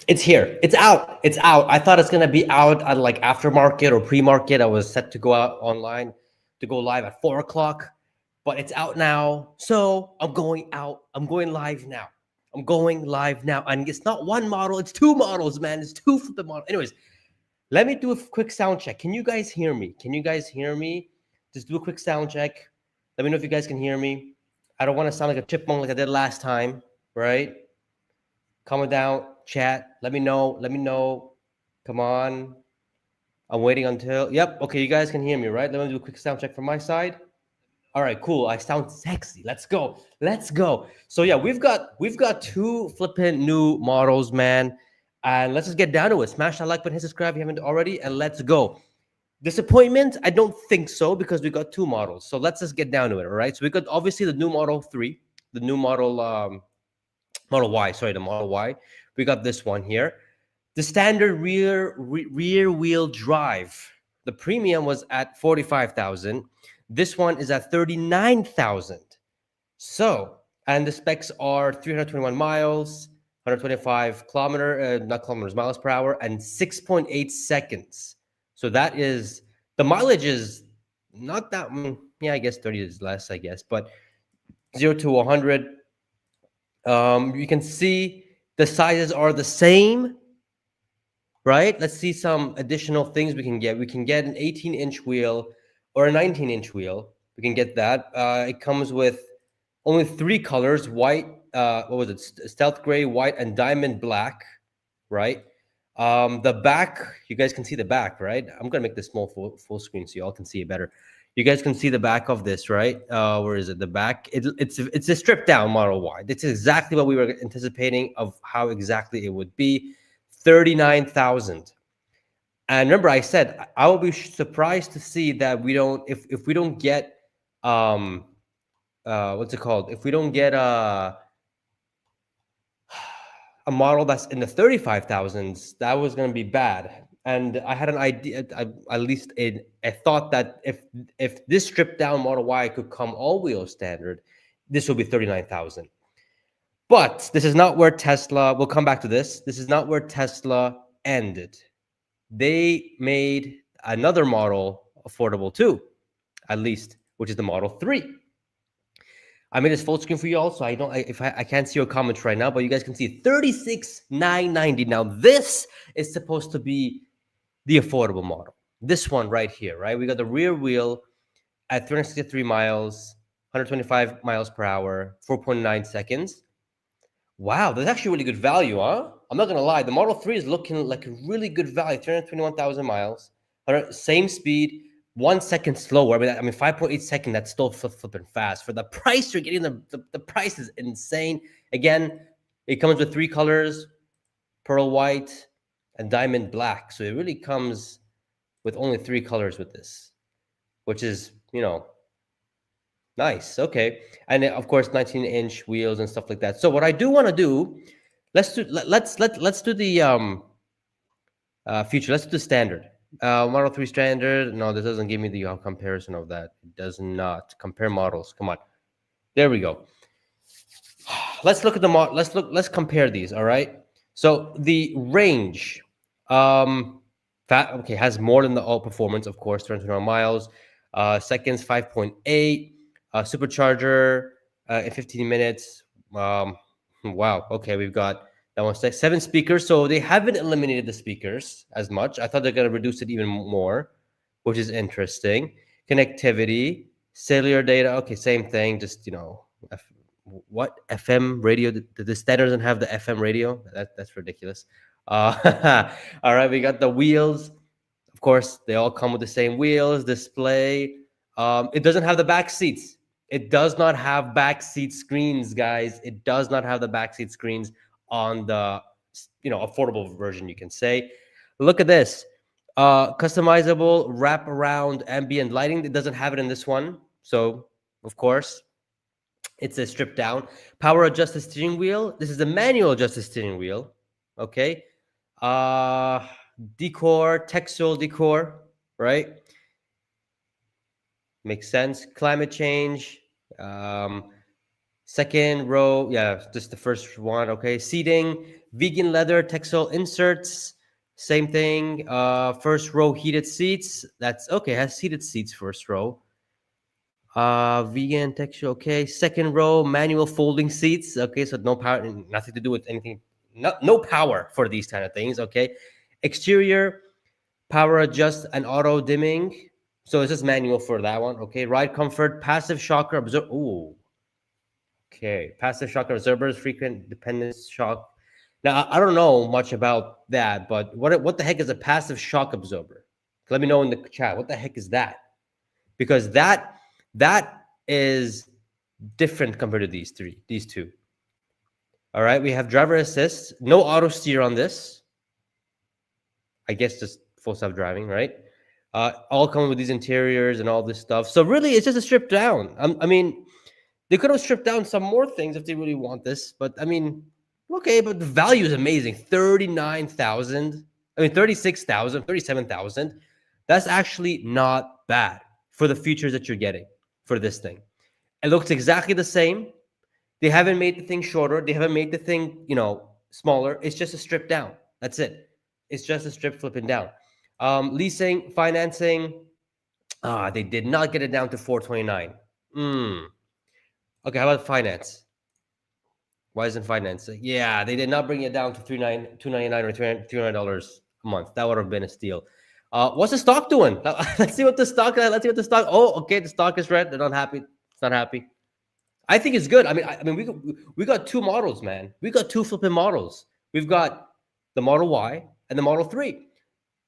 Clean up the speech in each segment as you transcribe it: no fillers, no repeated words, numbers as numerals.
It's here. It's out. It's out. I thought it's gonna be out at like aftermarket or pre-market. I was set to go out online to go live at 4 o'clock, but it's out now. So I'm going out. I'm going live now. I'm going live now. And it's not one model, it's two models, man. It's two for the model. Anyways, let me do a quick sound check. Can you guys hear me? Can you guys hear me? Just do a quick sound check. Let me know if you guys can hear me. I don't want to sound like a chipmunk like I did last time, right? Comment down, chat. Let me know. Let me know. Come on. I'm waiting until. Yep. Okay, you guys can hear me, right? Let me do a quick sound check from my side. All right, cool. I sound sexy. Let's go. Let's go. So yeah, we've got two flippant new models, man. And let's just get down to it. Smash that like button, hit subscribe if you haven't already, and let's go. Disappointment? I don't think so because we got two models. So let's just get down to it. All right. So we got obviously the new Model 3, the new Model Y, sorry, the Model Y. We got this one here. The standard rear wheel drive. The premium was at 45,000. This one is at 39,000. So, and the specs are 321 miles, 125 not kilometers, miles per hour, and 6.8 seconds. So that is, the mileage is not that, yeah, I guess 30 is less, I guess, but 0 to 100, you can see the sizes are the same, right? Let's see some additional things we can get. We can get an 18-inch wheel or a 19-inch wheel. We can get that. It comes with only 3 colors: white, what was it? Stealth gray, white, and diamond black, right? The back, you guys can see the back, right? I'm gonna make this small full screen so you all can see it better. You guys can see the back of this, right? Where is it? The back. It's a stripped down Model Y. That's exactly what we were anticipating of how exactly it would be. 39,000. And remember, I said I will be surprised to see that we don't if we don't get what's it called? If we don't get a model that's in the 35,000s, that was going to be bad. And I had an idea, at least a thought that if this stripped down Model Y could come all wheel standard, this will be 39,000. But this is not where Tesla, we'll come back to this. This is not where Tesla ended. They made another model affordable too, at least, which is the Model 3. I made this full screen for you all, so I can't see your comments right now, but you guys can see 36,990. Now this is supposed to be the affordable model. This one right here, right? We got the rear wheel at 363 miles, 125 miles per hour, 4.9 seconds. Wow, that's actually really good value, huh? I'm not gonna lie, the Model 3 is looking like a really good value. 321,000 miles, same speed. 1 second slower. I mean, 5.8 seconds. That's still flipping fast for the price you're getting. The price is insane. Again, it comes with 3 colors: pearl white and diamond black. So it really comes with only 3 colors with this, which is nice. Okay, and of course 19-inch wheels and stuff like that. So what I do want to do, let's do the future. Let's do the standard. Model 3 standard. No, this doesn't give me the comparison of that. It does not. Compare models. Come on. There we go. Let's look at the mod. Let's compare these. All right. So the range, has more than the all performance, of course, 300 miles, seconds, 5.8, supercharger in 15 minutes. Wow. Okay, we've got that one's 7 speakers. So they haven't eliminated the speakers as much. I thought they're going to reduce it even more, which is interesting. Connectivity, cellular data. Okay, same thing. Just what FM radio? The standard doesn't have the FM radio. That's ridiculous. All right, we got the wheels. Of course, they all come with the same wheels. Display. It doesn't have the back seats. It does not have back seat screens, guys. It does not have the back seat screens on the affordable version, you can say. Look at this. Customizable wraparound ambient lighting. It doesn't have it in this one. So, of course, it's a stripped down. Power adjusted steering wheel. This is a manual adjusted steering wheel. Okay. Decor, textual decor, right? Makes sense. Climate change. Second row, yeah, just the first one. Okay, seating, vegan leather, textile inserts. Same thing. First row, heated seats. That's okay. Has heated seats. First row. Vegan texture. Okay. Second row, manual folding seats. Okay, so no power, nothing to do with anything. No power for these kind of things. Okay. Exterior, power adjust and auto dimming. So it's just manual for that one. Okay. Ride comfort, passive shocker absorb. Ooh. Okay, passive shock absorbers, frequent dependence shock. Now, I don't know much about that, but what the heck is a passive shock absorber? Let me know in the chat. What the heck is that? Because that is different compared to these two. All right, we have driver assist, no auto steer on this. I guess just full self driving, right? All come with these interiors and all this stuff. So really, it's just a stripped down. I mean, they could have stripped down some more things if they really want this, but I mean, okay, but the value is amazing. 39,000. I mean, 36,000, 37,000. That's actually not bad for the features that you're getting for this thing. It looks exactly the same. They haven't made the thing shorter. They haven't made the thing, smaller. It's just a strip down. That's it. It's just a strip flipping down. Leasing, financing. They did not get it down to 429. Okay, how about finance? Why isn't finance? Yeah, they did not bring it down to $299 or $300 a month. That would have been a steal. What's the stock doing? Let's see what the stock. Let's see what the stock. Oh, okay, the stock is red. They're not happy. It's not happy. I think it's good. I mean, we got two models, man. We got two flipping models. We've got the Model Y and the Model 3.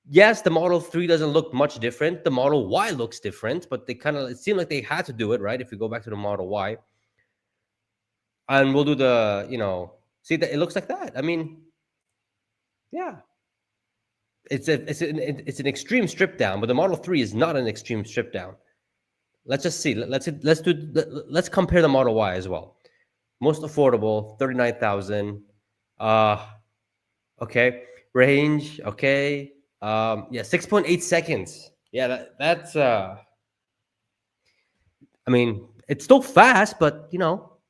Yes, the Model 3 doesn't look much different. The Model Y looks different, but it seemed like they had to do it, right? If we go back to the Model Y. And we'll do the, see that it looks like that. I mean, yeah, it's an extreme strip down, but the Model 3 is not an extreme strip down. Let's just see. Let's compare the Model Y as well. Most affordable, 39,000. Okay, range. Okay, yeah, 6.8 seconds. Yeah, that's. I mean, it's still fast, but not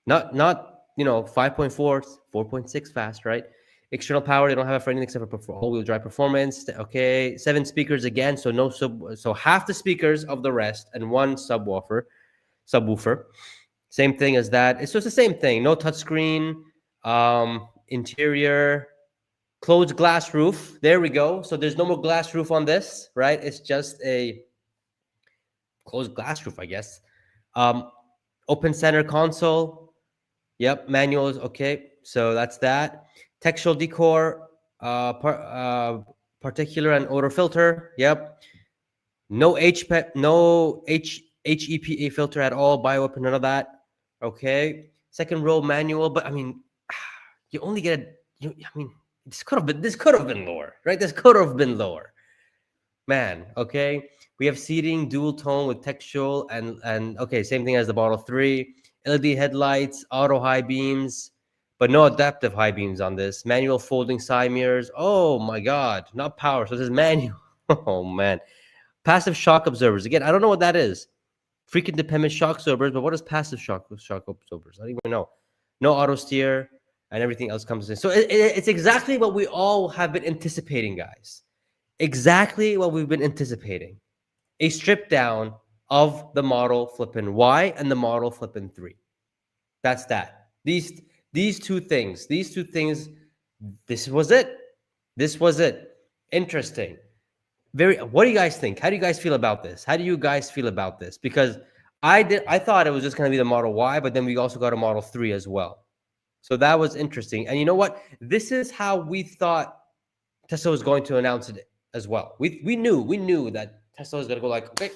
5.4, 4.6 fast, right? External power, they don't have it for anything except for all-wheel drive performance. Okay, 7 speakers again, so so half the speakers of the rest and one subwoofer. Same thing as that. It's just the same thing. No touchscreen. Interior, closed glass roof. There we go. So there's no more glass roof on this, right? It's just a closed glass roof, I guess. Open center console. Yep, manuals. Okay, so that's that. Textual decor, particular and odor filter. Yep. No HEPA filter at all. Bioweapon, none of that. Okay. Second row manual, but I mean, you only get this could have been lower, right? This could have been lower. Man, okay. We have seating, dual tone with textual and okay, same thing as the Model 3. LED headlights, auto high beams, but no adaptive high beams on this. Manual folding side mirrors. Oh my God, not power. So this is manual. Oh man. Passive shock absorbers. Again, I don't know what that is. Frequent dependent shock absorbers, but what is passive shock absorbers? I don't even know. No auto steer and everything else comes in. So it's exactly what we all have been anticipating, guys. Exactly what we've been anticipating. A strip down of the model flipping Y and the model flipping 3. That's that. These two things. This was it. Interesting. What do you guys think? How do you guys feel about this? Because I thought it was just going to be the Model Y, but then we also got a Model 3 as well. So that was interesting. And you know what? This is how we thought Tesla was going to announce it as well. We knew that Tesla was going to go like, okay,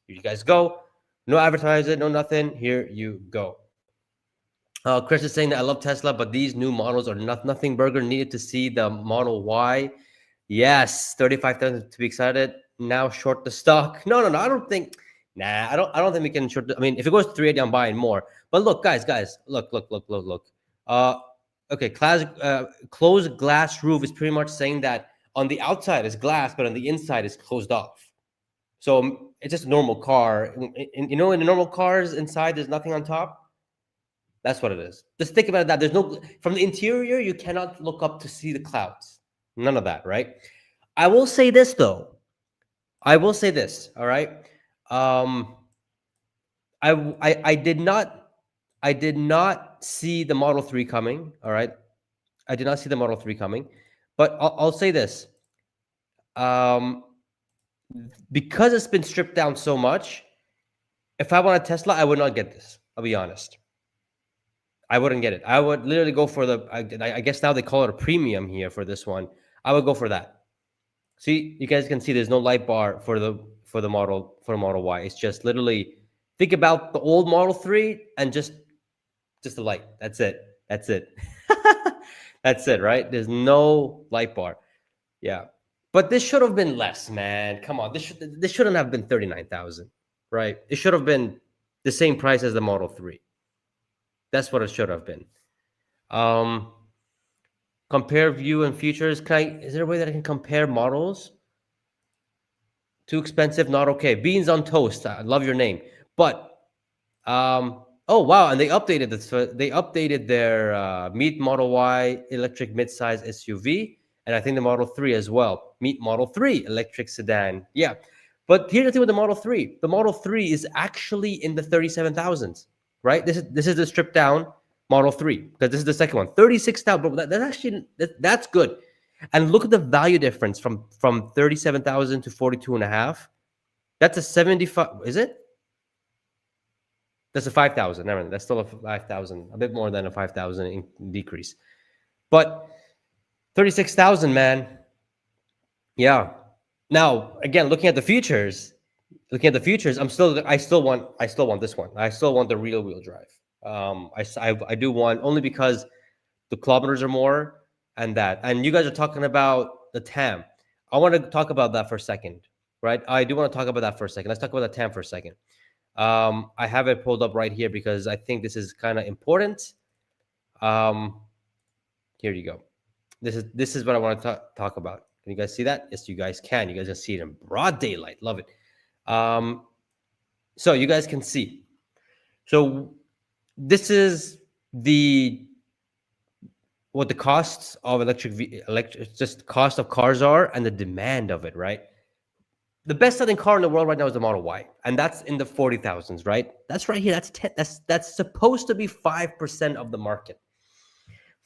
here you guys go. No advertising, no nothing. Here you go. Chris is saying that I love Tesla, but these new models are nothing. Burger needed to see the Model Y. Yes, 35,000 to be excited. Now short the stock. No. I don't think. Nah, I don't think we can short. I mean, if it goes to 380, I'm buying more. But look, guys, look. Okay, closed glass roof is pretty much saying that on the outside is glass, but on the inside is closed off. So it's just a normal car. In the normal cars inside, there's nothing on top. That's what it is. Just think about that. There's no, from the interior, you cannot look up to see the clouds. None of that, right? I will say this though. I will say this. All right. Um, I did not see the Model 3 coming. All right. I did not see the Model 3 coming, but I'll say this. Um, because it's been stripped down so much, if I want a Tesla, I would not get this. I'll be honest. I wouldn't get it. I would literally go for the, I guess now they call it a premium here for this one. I would go for that. See, you guys can see there's no light bar for the Model Y. It's just literally, think about the old Model 3 and just the light. That's it. That's it. That's it, right? There's no light bar. Yeah. But this should have been less, man. Come on. This shouldn't have been 39,000, right? It should have been the same price as the Model 3. That's what it should have been. Compare view and features. Is there a way that I can compare models? Too expensive, not okay. Beans on toast. I love your name. But oh wow, and they updated this. They updated their Meet Model Y electric midsize SUV, and I think the Model 3 as well. Meet Model 3 electric sedan. Yeah. But here's the thing with the Model 3. The Model 3 is actually in the 37,000s, right? This is the stripped down Model 3, because this is the second one. 36,000. That's actually that's good. And look at the value difference from 37,000 to 42.5. That's a 75. Is it? That's a 5,000. Never mind. That's still a 5,000. A bit more than a 5,000 decrease. But 36,000, man. Yeah. Now, again, looking at the futures, I still want this one. I still want the real wheel drive. I do want, only because the kilometers are more, and you guys are talking about the TAM. I want to talk about that for a second, right? I do want to talk about that for a second. Let's talk about the TAM for a second. I have it pulled up right here because I think this is kind of important. Here you go. This is what I want to talk about. Can you guys see that? Yes, you guys can. You guys can see it in broad daylight. Love it. So you guys can see. So this is what the costs of just cost of cars are and the demand of it, right? The best selling car in the world right now is the Model Y, and that's in the 40,000s, right? That's right here. That's supposed to be 5% of the market.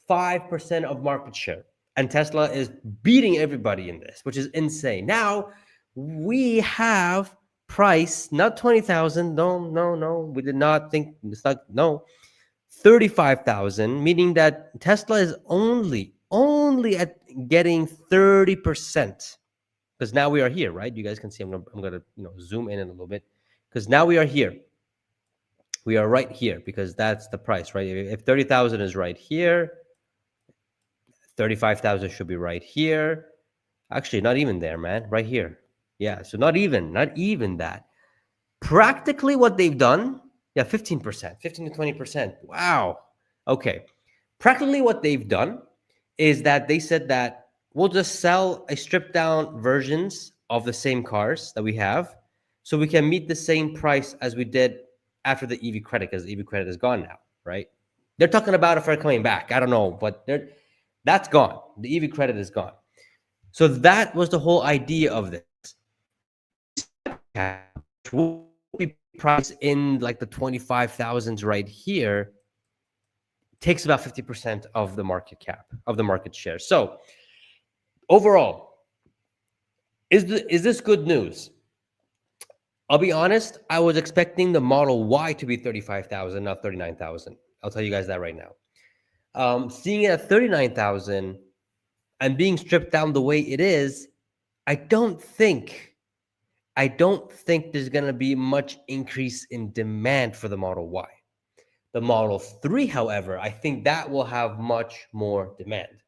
5% of market share. And Tesla is beating everybody in this, which is insane. Now, we have price, not 20,000. No. We did not think, it's not, no. 35,000, meaning that Tesla is only at getting 30%. Because now we are here, right? You guys can see, I'm gonna zoom in a little bit, because now we are here. We are right here, because that's the price, right? If 30,000 is right here, 35,000 should be right here. Actually, not even there, man. Right here. Yeah, so not even that. Practically what they've done, 15%, 15 to 20%. Wow. Okay. Practically what they've done is that they said that we'll just sell a stripped down versions of the same cars that we have, so we can meet the same price as we did after the EV credit, because the EV credit is gone now, right? They're talking about it for coming back. I don't know, but that's gone. The EV credit is gone. So that was the whole idea of this. Which will be priced in like the 25,000s right here, takes about 50% of the market cap, of the market share. So overall, is this good news? I'll be honest, I was expecting the Model Y to be 35,000, not 39,000. I'll tell you guys that right now. Seeing it at 39,000 and being stripped down the way it is, I don't think there's going to be much increase in demand for the Model Y. The Model 3, however, I think that will have much more demand,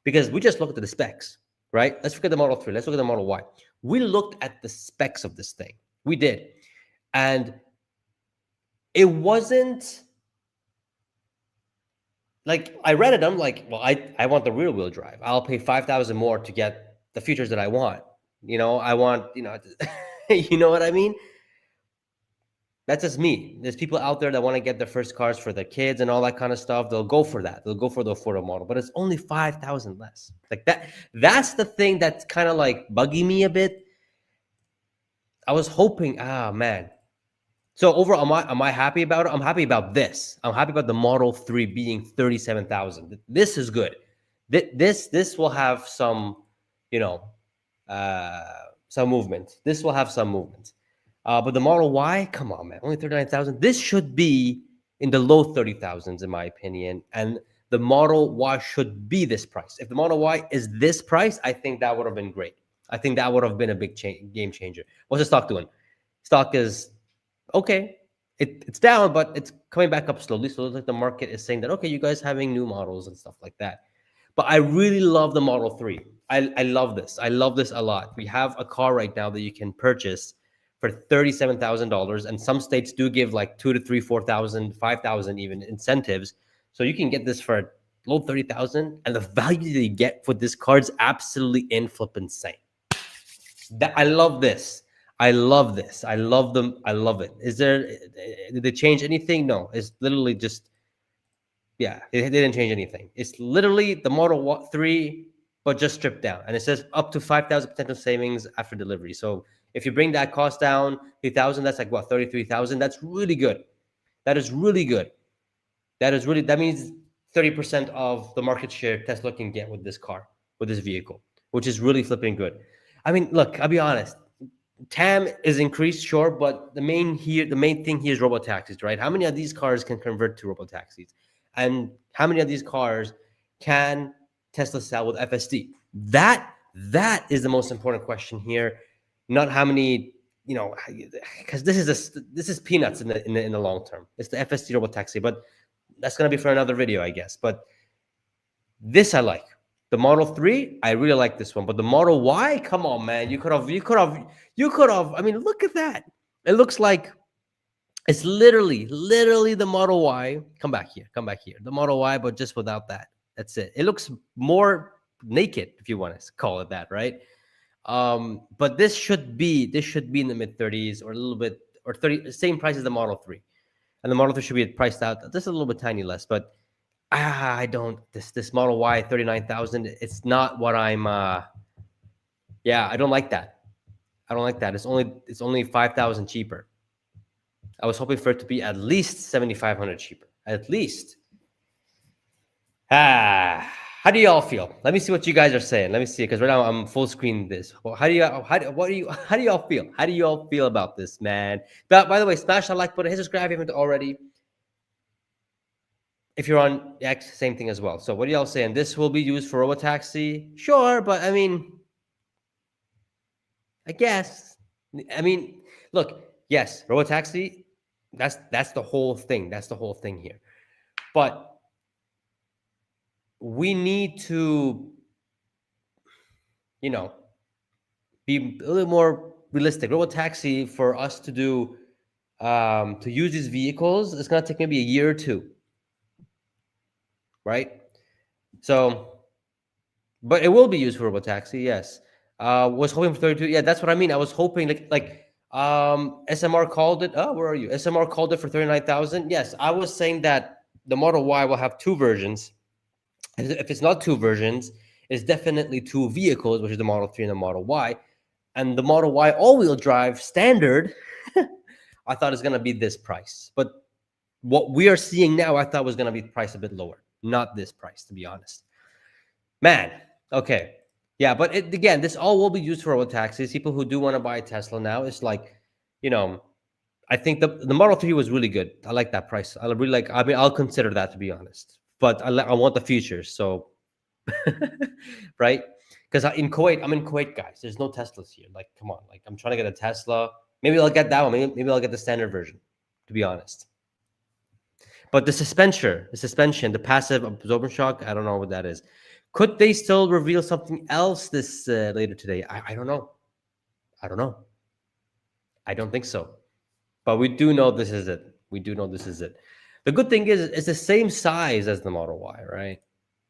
because we just looked at the specs, right? Let's forget the Model 3. Let's look at the Model Y. We looked at the specs of this thing. We did. And it wasn't like, I read it. I'm like, well, I want the rear wheel drive. I'll pay 5,000 more to get the features that I want. I want, you know what I mean? That's just me. There's people out there that want to get their first cars for their kids and all that kind of stuff. They'll go for that. They'll go for the affordable model, but it's only 5,000 less. Like that. That's the thing that's kind of like bugging me a bit. I was hoping, man. So overall, am I happy about it? I'm happy about this. I'm happy about the Model 3 being 37,000. This is good. This will have some, you know, uh, some movement. This will have some movement. But the Model Y, come on, man, only 39,000. This should be in the low 30,000s, in my opinion. And the Model Y should be this price. If the Model Y is this price, I think that would have been great. I think that would have been a big game changer. What's the stock doing? Stock is okay. It's down, but it's coming back up slowly. So it looks like the market is saying that, okay, you guys having new models and stuff like that. But I really love the Model 3. I love this. I love this a lot. We have a car right now that you can purchase for $37,000, and some states do give like 2 to 3, 4,000, 5,000 even incentives. So you can get this for low 30,000, and the value that you get for this car is absolutely insane. That I love this. I love this. I love them. I love it. Did they change anything? No. It's literally just, yeah, they didn't change anything. It's literally the Model 3, but just stripped down. And it says up to 5,000 potential savings after delivery. So if you bring that cost down, 3,000, that's like what, 33,000? That's really good. That is really good. That means 30% of the market share Tesla can get with this car, with this vehicle, which is really flipping good. I mean, look, I'll be honest. TAM is increased, sure, but the main thing here is robotaxis, right? How many of these cars can convert to robotaxis, and how many of these cars can Tesla sell with FSD? That is the most important question here, not how many, because this is peanuts in the long term. It's the FSD robotaxi, but that's gonna be for another video, I guess. But this I like. The Model 3, I really like this one. But the Model Y, come on, man. You could have. I mean, look at that. It looks like it's literally the Model Y. Come back here. The Model Y, but just without that. That's it. It looks more naked, if you want to call it that, right? But this should be in the mid 30s or a little bit, or 30, same price as the Model 3. And the Model 3 should be priced out just a little bit tiny less, but I don't, this Model Y 39,000, it's not what I'm I don't like that. It's only 5,000 cheaper. I was hoping for it to be at least 7,500 cheaper. At least. How do y'all feel? Let me see what you guys are saying. Let me see, because right now I'm full screen this. Well, how do y'all feel? How do y'all feel about this, man? But by the way, smash that like button, hit subscribe if you haven't already. If you're on X, same thing as well. So what are y'all saying? This will be used for robotaxi? Sure, but I mean, I guess. I mean, look, yes, robotaxi, that's the whole thing. That's the whole thing here. But we need to, be a little more realistic. Robotaxi, for us to do, to use these vehicles, it's going to take maybe a year or two. Right? So, but it will be used for robotaxi, yes. Was hoping for 32. Yeah, that's what I mean. I was hoping like SMR called it. Oh, where are you? SMR called it for 39,000. Yes, I was saying that the Model Y will have two versions. If it's not two versions, it's definitely two vehicles, which is the Model 3 and the Model Y. And the Model Y all-wheel drive standard, I thought is going to be this price. But what we are seeing now, I thought was going to be priced a bit lower. Not this price, to be honest. Man, okay. Yeah, but again, this all will be used for robotaxis. People who do want to buy a Tesla now, it's like, I think the Model 3 was really good. I like that price. I really like, I mean, I'll consider that, to be honest. But I want the features, so, right? Because I'm in Kuwait, guys. There's no Teslas here. Like, come on. Like, I'm trying to get a Tesla. Maybe I'll get that one. Maybe I'll get the standard version, to be honest. But the suspension, the passive absorption shock, I don't know what that is. Could they still reveal something else this later today? I don't know. I don't think so. But we do know this is it. The good thing is it's the same size as the Model Y, right?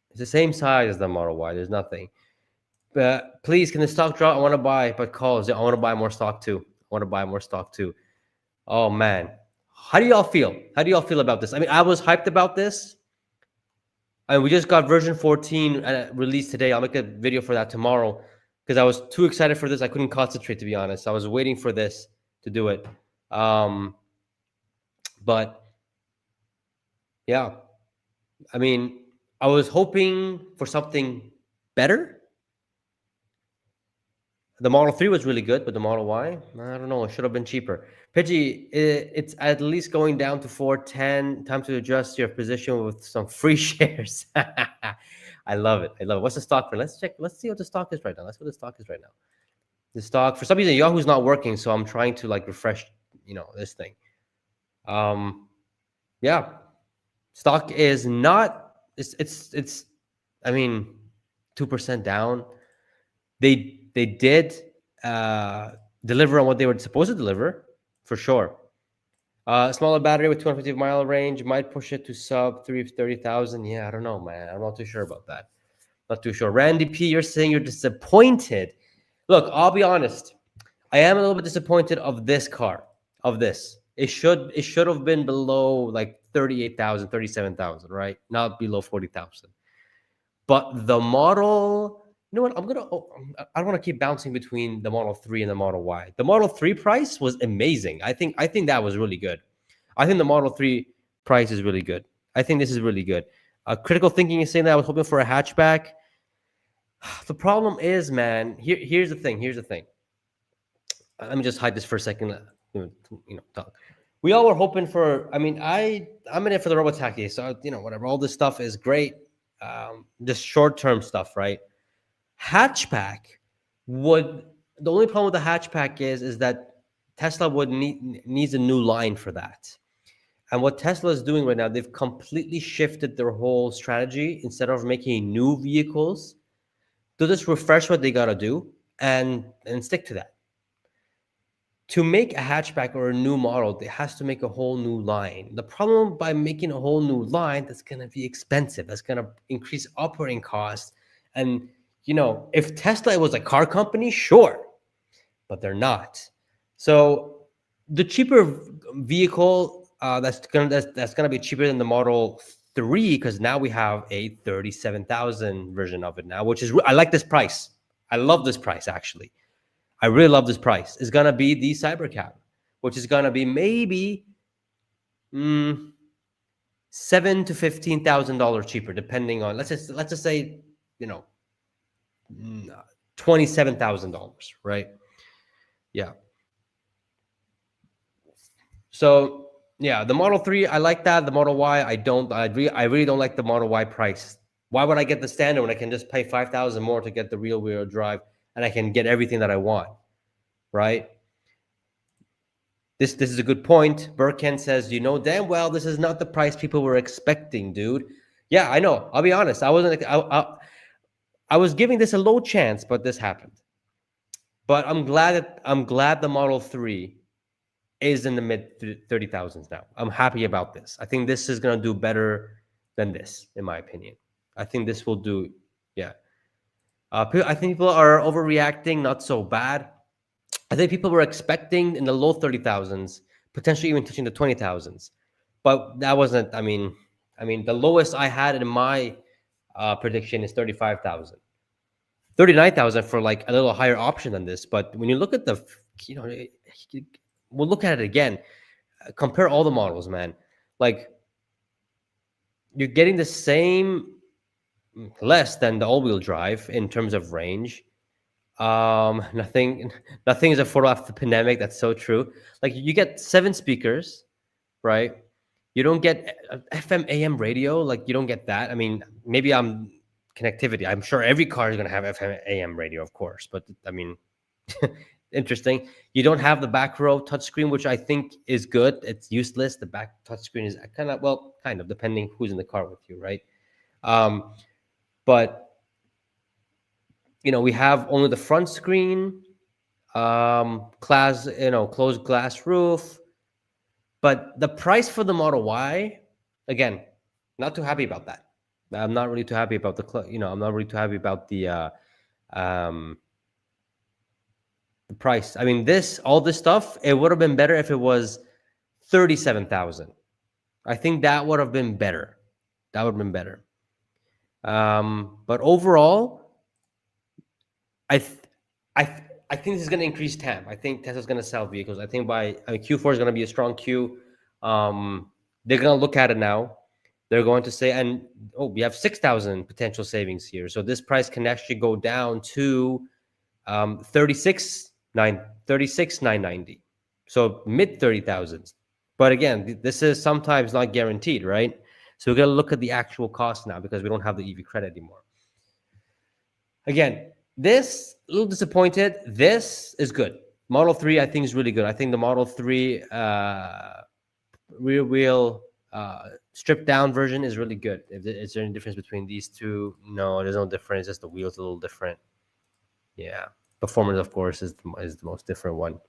It's the same size as the Model Y. There's nothing. But please, can the stock drop? I want to buy, but calls. I want to buy more stock too. Oh, man. How do y'all feel? How do y'all feel about this? I mean, I was hyped about this. And we just got version 14 released today. I'll make a video for that tomorrow because I was too excited for this. I couldn't concentrate, to be honest. I was waiting for this to do it. But yeah, I mean, I was hoping for something better. The Model 3 was really good, but the Model Y, I don't know. It should have been cheaper. Pejjy, it's at least going down to 410. Time to adjust your position with some free shares. I love it. I love it. What's the stock for? Let's check. Let's see what the stock is right now. Let's see what the stock is right now. The stock, for some reason, Yahoo's not working, so I'm trying to like refresh, this thing. Yeah, stock is not. It's. I mean, 2% down. They did deliver on what they were supposed to deliver, for sure. Smaller battery with 250-mile range might push it to sub 330,000. Yeah, I don't know, man. I'm not too sure about that. Not too sure. Randy P, you're saying you're disappointed. Look, I'll be honest. I am a little bit disappointed of this car, of this. It should have been below like 38,000, 37,000, right? Not below 40,000. But the model, you know what? I don't want to keep bouncing between the Model 3 and the Model Y. The Model 3 price was amazing. I think that was really good. I think the Model 3 price is really good. I think this is really good. Critical Thinking is saying that I was hoping for a hatchback. The problem is, man, here's the thing. Let me just hide this for a second. Talk. We all were hoping for, I'm in it for the robotaxi. So, whatever. All this stuff is great. Just short-term stuff, right? Hatchback the only problem with the hatchback is that Tesla needs a new line for that. And what Tesla is doing right now, they've completely shifted their whole strategy. Instead of making new vehicles, they'll just refresh what they got to do and stick to that. To make a hatchback or a new model, it has to make a whole new line. The problem by making a whole new line, that's going to be expensive. That's going to increase operating costs. And, if Tesla was a car company, sure, but they're not. So the cheaper vehicle that's gonna be cheaper than the Model 3, because now we have a 37,000 version of it now, which is, I like this price. I love this price, actually. I really love this price. Is gonna be the Cybercab, which is gonna be maybe $7,000 to $15,000 cheaper, depending on let's just say $27,000, right? Yeah. So yeah, the Model 3, I like that. The Model Y, I don't. I really don't like the Model Y price. Why would I get the standard when I can just pay $5,000 more to get the rear-wheel drive and I can get everything that I want, right? This is a good point. Burken says, damn well this is not the price people were expecting, dude. Yeah, I know. I'll be honest. I was giving this a low chance, but this happened. But I'm glad the Model 3 is in the mid 30,000s now. I'm happy about this. I think this is going to do better than this, in my opinion. I think this will do, yeah. I think people are overreacting, not so bad. I think people were expecting in the low 30,000s, potentially even touching the 20,000s. But that wasn't, I mean, the lowest I had in my prediction is 35,000. 39,000 for like a little higher option than this. But when you look at the, we'll look at it again. Compare all the models, man. Like, you're getting the same, less than the all-wheel drive in terms of range. Nothing is a photo after the pandemic. That's so true. Like, you get 7 speakers, right? You don't get FM AM radio. Like, you don't get that. I mean, maybe connectivity. I'm sure every car is going to have FM AM radio, of course. But I mean, interesting. You don't have the back row touchscreen, which I think is good. It's useless. The back touchscreen is kind of depending who's in the car with you, right? But we have only the front screen, closed glass roof. But the price for the Model Y, again, not too happy about that. I'm not really too happy about I'm not really too happy about the price. I mean, all this stuff, it would have been better if it was 37,000. I think that would have been better. That would have been better. But overall, I th- I th- I think this is going to increase TAM. I think Tesla's going to sell vehicles. I think Q4 is going to be a strong Q. They're going to look at it now. They're going to say, and we have 6,000 potential savings here. So this price can actually go down to 36,990. So mid 30,000s. But again, this is sometimes not guaranteed, right? So we're going to look at the actual cost now because we don't have the EV credit anymore. Again, this a little disappointed. This is good. Model 3, I think, is really good. I think the Model 3 rear wheel stripped down version is really good. Is there any difference between these two? No, there's no difference. Just the wheels a little different. Yeah, performance, of course, is the most different one.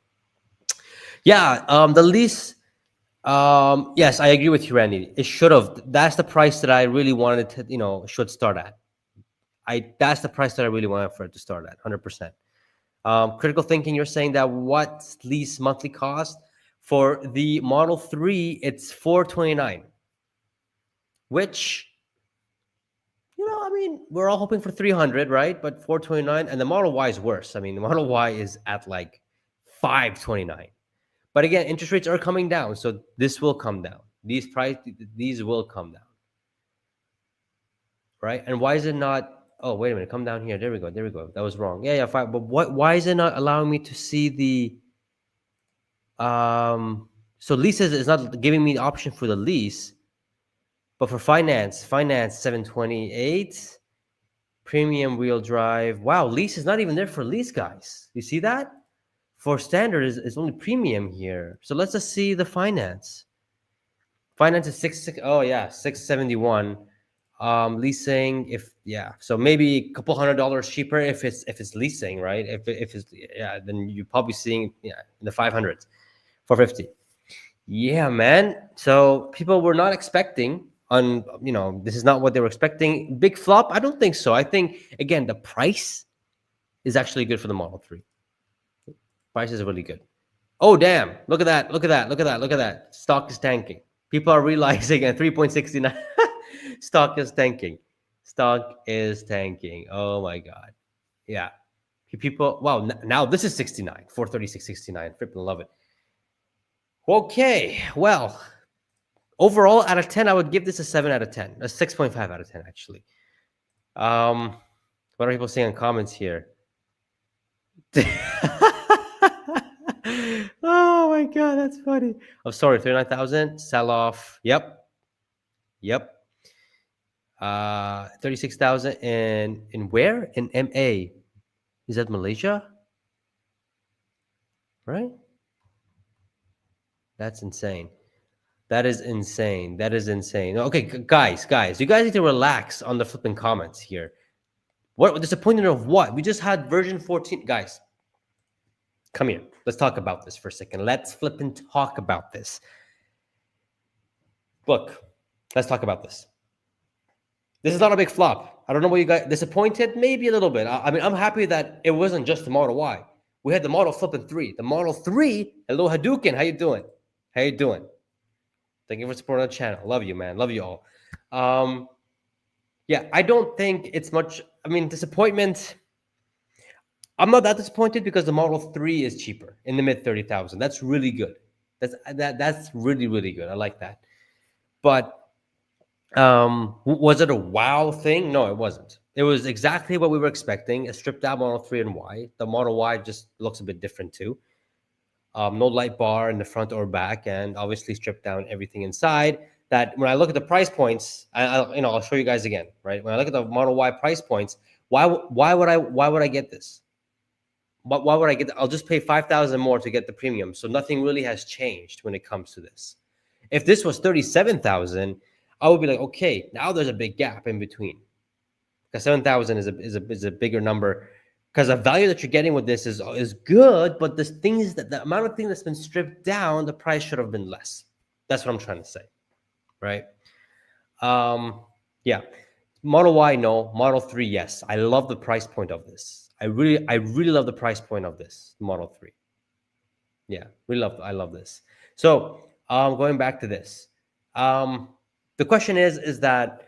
Yeah, the lease. Yes, I agree with you, Randy. It should have. That's the price that I really wanted to, should start at. That's the price that I really wanted for it to start at, 100%. Critical thinking, you're saying that what's lease monthly cost for the Model 3? It's $429, which, I mean, we're all hoping for 300, right? But 429, and the Model Y is worse. I mean, the Model Y is at like 529. But again, interest rates are coming down, so this will come down. These will come down, right? And why is it not? Oh, wait a minute, come down here. There we go. That was wrong. Yeah, 5. But why is it not allowing me to see the? So leases is not giving me the option for the lease, but for finance 728. Premium wheel drive. Wow, lease is not even there for lease, guys. You see that? For standard is only premium here. So let's just see the finance. Finance is 671. Leasing, so maybe a couple $100 cheaper if it's leasing, right? If it's then you're probably seeing in the 500s, 450. Yeah, man. So people were not expecting this is not what they were expecting. Big flop? I don't think so. I think again the price is actually good for the Model 3. Price is really good. Oh damn! Look at that! Stock is tanking. People are realizing at 3.69, stock is tanking. Oh my god! Yeah, people. Wow! Now this is 69, 436, 69. Flipping love it. Okay, well, overall out of 10, I would give this a 7 out of 10, a 6.5 out of 10 actually. What are people saying in comments here? Oh my god, that's funny. I'm sorry, 39,000 sell off. Yep. 36,000 in where? In MA. Is that Malaysia? Right? That's insane. That is insane. Okay, guys, you guys need to relax on the flipping comments here. What disappointed of what? We just had version 14. Guys, come here. Let's talk about this for a second. Let's flip and talk about this. Look, let's talk about this. This is not a big flop. I don't know what you guys disappointed, maybe a little bit. I mean, I'm happy that it wasn't just the Model Y. We had the Model flipping 3. The Model 3. Hello, Hadouken. How you doing? Thank you for supporting the channel. Love you, man. Love you all. Yeah, I don't think it's much. I mean, disappointment. I'm not that disappointed because the Model 3 is cheaper in the mid 30,000. That's really good. That's really, really good. I like that. But was it a wow thing? No, it wasn't. It was exactly what we were expecting. A stripped down Model 3 and Y. The Model Y just looks a bit different too. No light bar in the front or back, and obviously stripped down everything inside. That when I look at the price points, I'll show you guys again, right? When I look at the Model Y price points, why would I get this? Why would I get? I'll just pay 5,000 more to get the premium. So nothing really has changed when it comes to this. If this was 37,000, I would be like, okay, now there's a big gap in between. Because 7,000 is a bigger number. Because the value that you're getting with this is good, but the amount of things that's been stripped down, the price should have been less. That's what I'm trying to say, right? Yeah. Model Y, no. Model 3, yes. I love the price point of this. I really love the price point of this Model 3. Yeah, I love this. So Going back to this, um, the question is that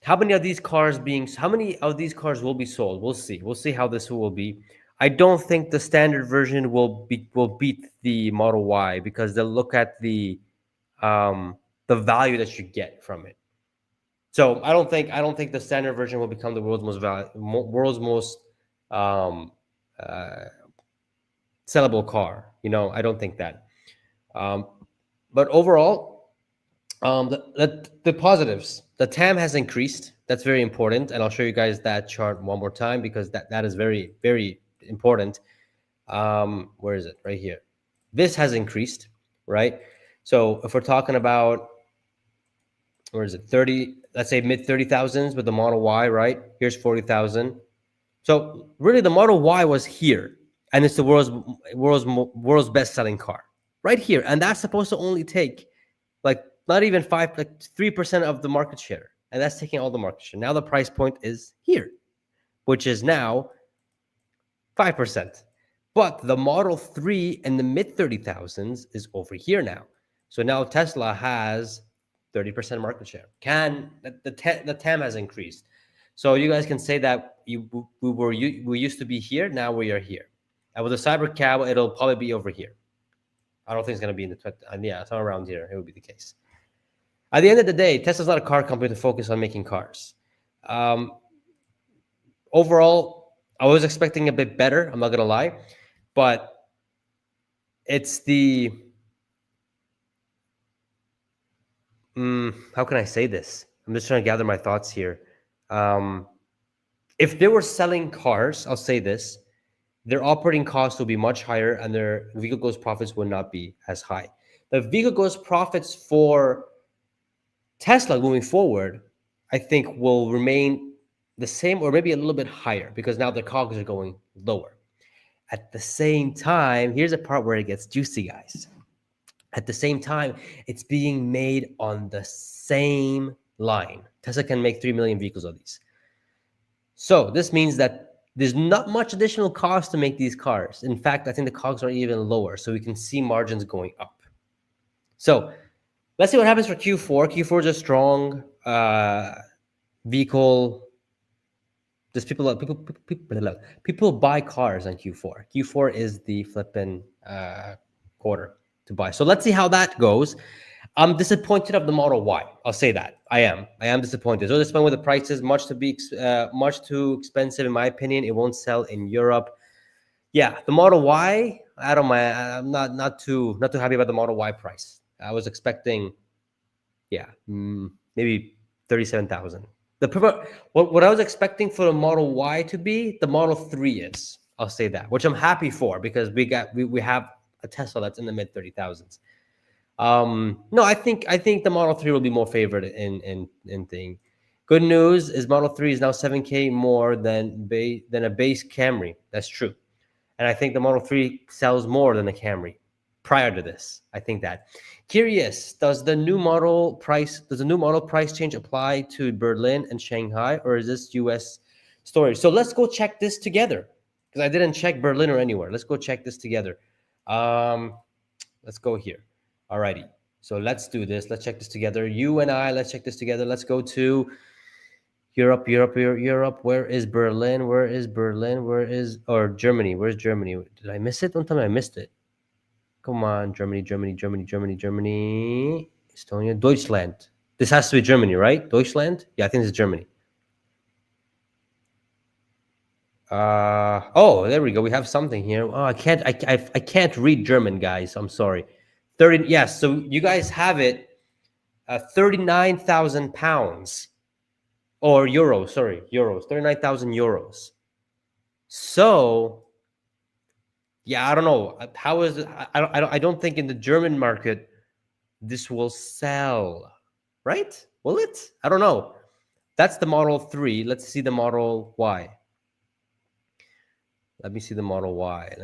how many of these cars will be sold? We'll see. We'll see how this will be. I don't think the standard version will beat the Model Y because they'll look at um, the value that you get from it. So I don't think the standard version will become the world's most um, uh, sellable car. You know, I don't think that. Um, but overall, the positives, the TAM has increased. That's very important, and I'll show you guys that chart one more time because that is very important. Where is it? Right here. This has increased, right? So if we're talking about, where is it? 30, let's say mid 30,000s with the Model Y, right? Here's 40,000. So really, the Model Y was here, and it's the world's best selling car right here, and that's supposed to only take like not even 3% of the market share, and that's taking all the market share. Now the price point is here, which is now 5%. But the Model 3 in the mid 30,000s is over here now. So now Tesla has 30% market share. The TAM has increased. So you guys can say that we used to be here, now we are here. And with the Cybercab, it'll probably be over here. I don't think it's going to be in the yeah, somewhere around here. It would be the case. At the end of the day, Tesla's not a car company to focus on making cars. Overall, I was expecting a bit better. I'm not going to lie. But it's how can I say this? I'm just trying to gather my thoughts here. If they were selling cars, I'll say this, their operating costs will be much higher and their vehicle gross profits will not be as high. The vehicle gross profits for Tesla moving forward, I think will remain the same or maybe a little bit higher because now the COGS are going lower. At the same time, here's a part where it gets juicy, guys. At the same time, it's being made on the same line. Tesla can make 3 million vehicles of these. So this means that there's not much additional cost to make these cars. In fact, I think the COGS are even lower, so we can see margins going up. So let's see what happens for Q4. Q4 is a strong vehicle. Just people buy cars on Q4. Q4 is the flipping quarter to buy. So let's see how that goes. I'm disappointed of the Model Y. I'll say that. I am disappointed. So disappointed with the prices, much too expensive in my opinion. It won't sell in Europe. Yeah, the Model Y. I don't mind. I'm not too happy about the Model Y price. I was expecting, yeah, maybe 37,000. What I was expecting for the Model Y to be, the Model 3 is. I'll say that, which I'm happy for because we have a Tesla that's in the mid 30,000s. No, I think the Model 3 will be more favored in thing. Good news is Model 3 is now 7K more than a base Camry. That's true. And I think the Model 3 sells more than a Camry prior to this. I think that. Curious, does the new model price change apply to Berlin and Shanghai, or is this US story? So let's go check this together because I didn't check Berlin or anywhere. Let's go check this together. Let's go here. Alrighty. So let's do this. Let's check this together. You and I, let's check this together. Let's go to Europe. Where is Berlin? Or Germany? Where's Germany? Did I miss it? One time I missed it. Come on, Germany. Estonia, Deutschland. This has to be Germany, right? Deutschland? Yeah, I think it's Germany. Oh, there we go. We have something here. Oh, I can't read German, guys. I'm sorry. 30. Yes. So you guys have it. 39,000 pounds or euros. Sorry, euros. 39,000 euros. So, yeah, I don't know. How is it? I don't think in the German market this will sell, right? Will it? I don't know. That's the Model 3. Let's see the Model Y. Let me see the Model Y.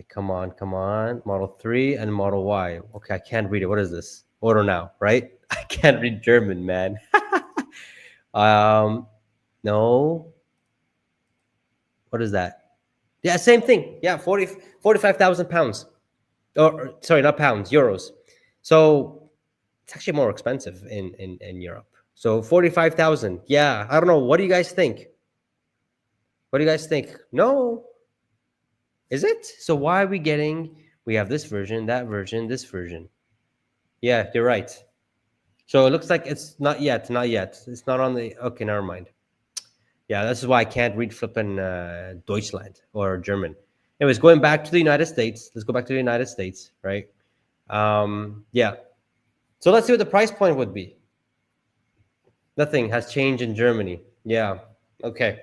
Come on. Model 3 and Model Y. Okay, I can't read it. What is this? Order now, right? I can't read German, man. No. What is that? Yeah, same thing. Yeah, 45,000 pounds. or sorry, not pounds, euros. So it's actually more expensive in Europe. So 45,000. Yeah, I don't know. What do you guys think? What do you guys think? No, is it? So why are we getting? We have this version, that version, this version. Yeah, you're right. So it looks like it's not yet, not yet. It's not on the. Okay, never mind. Yeah, this is why I can't read flipping Deutschland or German. Anyways, going back to the United States. Let's go back to the United States, right? Yeah. So let's see what the price point would be. Nothing has changed in Germany. Yeah. Okay.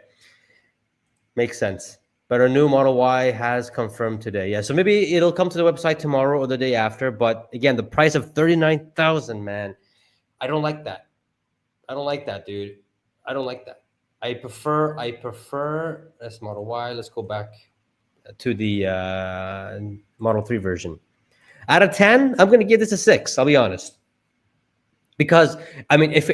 Makes sense. But our new Model Y has confirmed today. Yeah. So maybe it'll come to the website tomorrow or the day after. But again, the price of 39,000, man. I don't like that. I don't like that, dude. I don't like that. I prefer this Model Y. Let's go back to the Model 3 version. Out of 10, I'm going to give this a 6. I'll be honest. Because I mean, if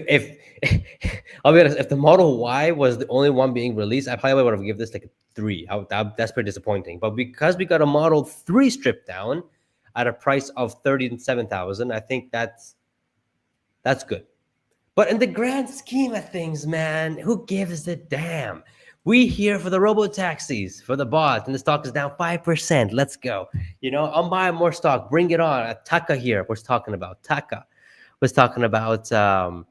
I'll be honest, if the Model Y was the only one being released, I probably would have given this like a 3. That's pretty disappointing. But because we got a Model 3 stripped down at a price of 37,000, I think that's good. But in the grand scheme of things, man, who gives a damn? We here for the robotaxis, for the bots, and the stock is down 5%. Let's go. I'm buying more stock. Bring it on. Taka here was talking about. Taka was talking about stock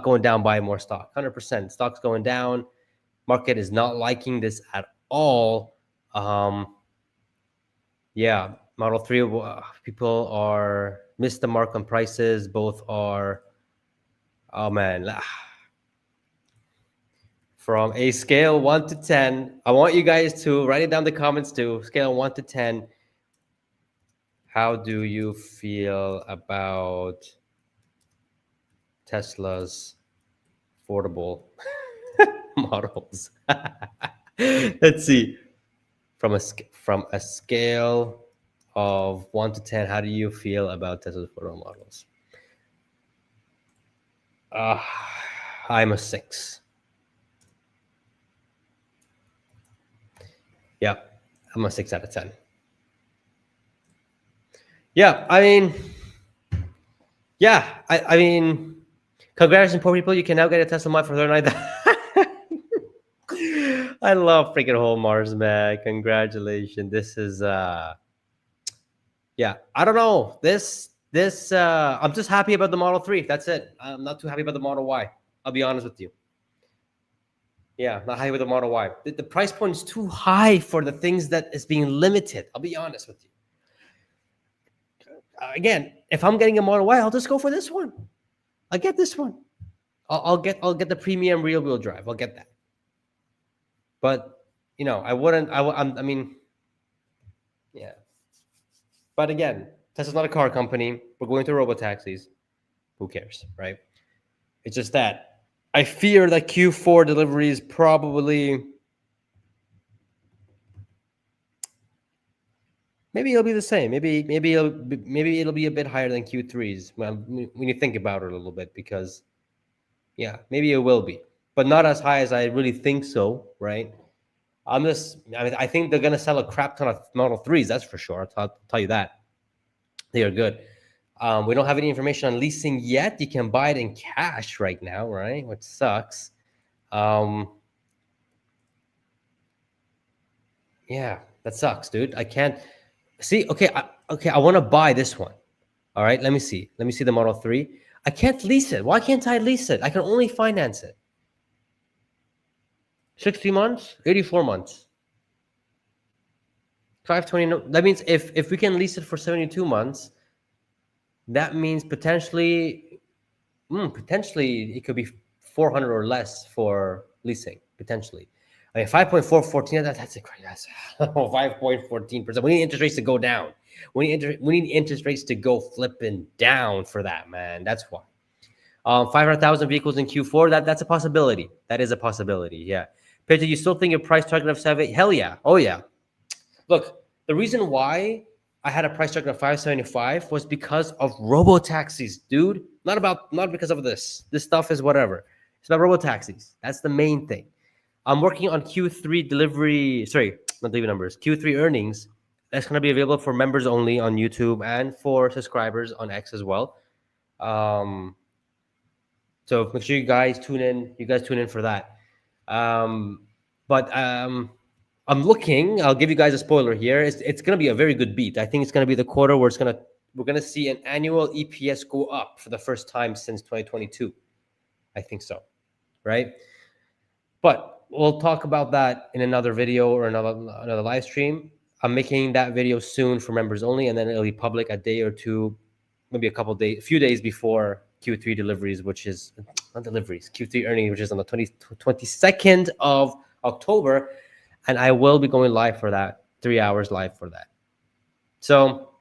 going down, buy more stock. 100%. Stock's going down. Market is not liking this at all. Yeah, Model 3 people are missed the mark on prices. Both are, oh man. From a scale 1 to 10, I want you guys to write it down in the comments too. Scale 1 to 10. How do you feel about Tesla's affordable models? Let's see. From a scale of 1 to 10, how do you feel about Tesla's affordable models? I'm a 6. Yeah, I'm a 6 out of 10. Yeah, I mean, I mean, congratulations, poor people. You can now get a Tesla Model for 39. I love freaking whole Mars, man. Congratulations. This is yeah, I don't know. I'm just happy about the Model 3. That's it. I'm not too happy about the Model Y. I'll be honest with you. Yeah, not happy with the Model Y. The price point is too high for the things that is being limited. I'll be honest with you. Again, if I'm getting a Model Y, I'll just go for this one. I'll get this one. I'll get the premium rear wheel drive. I'll get that. But I wouldn't. I mean, yeah. But again, Tesla's not a car company. We're going to robotaxis. Who cares, right? It's just that I fear that Q4 deliveries probably. Maybe it'll be the same. Maybe it'll be a bit higher than Q3s when you think about it a little bit, because yeah, maybe it will be, but not as high as I really think so, right? I think they're gonna sell a crap ton of Model 3s, that's for sure. I'll tell you that. They are good. We don't have any information on leasing yet. You can buy it in cash right now, right? Which sucks. Yeah, that sucks, dude. I can't see. Okay, I want to buy this one. All right, let me see. Let me see the Model 3. I can't lease it. Why can't I lease it? I can only finance it. 60 months, 84 months. 520. That means if we can lease it for 72 months, that means potentially it could be 400 or less for leasing, potentially. I mean, 5.414, that's a crazy. 5.14%. We need interest rates to go down. We need interest rates to go flipping down for that, man. That's why. 500,000 vehicles in Q4. That's a possibility. That is a possibility. Yeah. Pejjy, you still think your price target of 7? Hell yeah. Oh yeah. Look, the reason why I had a price target of 575 was because of robotaxis, dude. Not because of this. This stuff is whatever. It's about robotaxis. That's the main thing. I'm working on Q3 delivery. Sorry, not delivery numbers. Q3 earnings That's going to be available for members only on YouTube and for subscribers on X as well. Um, so make sure you guys tune in. You guys tune in for that. Um, but I'm looking. I'll give you guys a spoiler here. It's going to be a very good beat. I think it's going to be the quarter where we're going to see an annual EPS go up for the first time since 2022. I think so, right? But we'll talk about that in another video or another live stream. I'm making that video soon for members only, and then it'll be public a day or two, maybe a few days before Q3 deliveries, which is not deliveries, Q3 earnings, which is on the 22nd of October. And I will be going live for that, 3 hours live for that. So,